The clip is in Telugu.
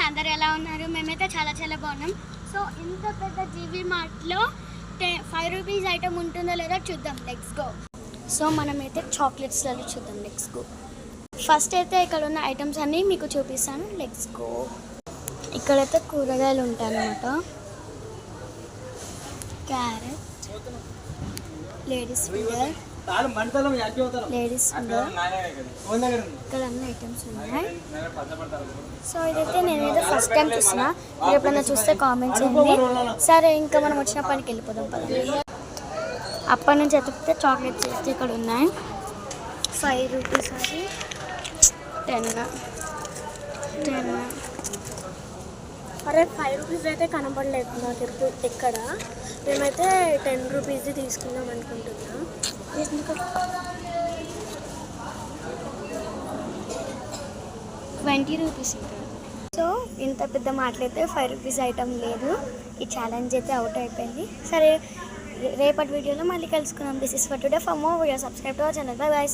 అందరు ఎలా ఉన్నారు? మేమైతే చాలా చాలా బాగున్నాం. సో ఇంత పెద్ద జీవీ మార్ట్లో 5 రూపీస్ ఐటమ్ ఉంటుందో లేదో చూద్దాం. Let's go. సో మనమైతే చాక్లెట్స్లలో చూద్దాం. Let's go. ఫస్ట్ అయితే ఇక్కడ ఉన్న ఐటమ్స్ అన్నీ మీకు చూపిస్తాను. Let's go. ఇక్కడైతే కూరగాయలు ఉంటాయి అన్నమాట. Carrot, ladies finger, ladies finger, ఇక్కడ అన్ని ఐటమ్స్ ఉన్నాయి. సో ఇదైతే నేనైతే ఫస్ట్ టైం చూస్తున్నా. మీరు ఎప్పుడైనా చూస్తే కామెంట్స్ చేయండి. సరే, ఇంకా మనం వచ్చిన పనికి వెళ్ళిపోదాం పదండి. అప్పటి నుంచి ఎత్తితే చాక్లెట్స్ అయితే ఇక్కడ ఉన్నాయి. 5 రూపీస్ అది 10. అరే 5 రూపీస్ అయితే కనపడలేదు నాకు ఎక్కడ. మేమైతే 10 రూపీస్ది తీసుకుందాం అనుకుంటున్నాం. 20 రూపీస్. సో ఇంత పెద్ద మాటలైతే 5 రూపీస్ ఐటమ్ లేదు. ఈ ఛాలెంజ్ అయితే అవుట్ అయిపోయింది. సరే, రేపటి వీడియోలో మళ్ళీ కలుసుకుందాం. This is for today. For more video subscribe to our channel. By by.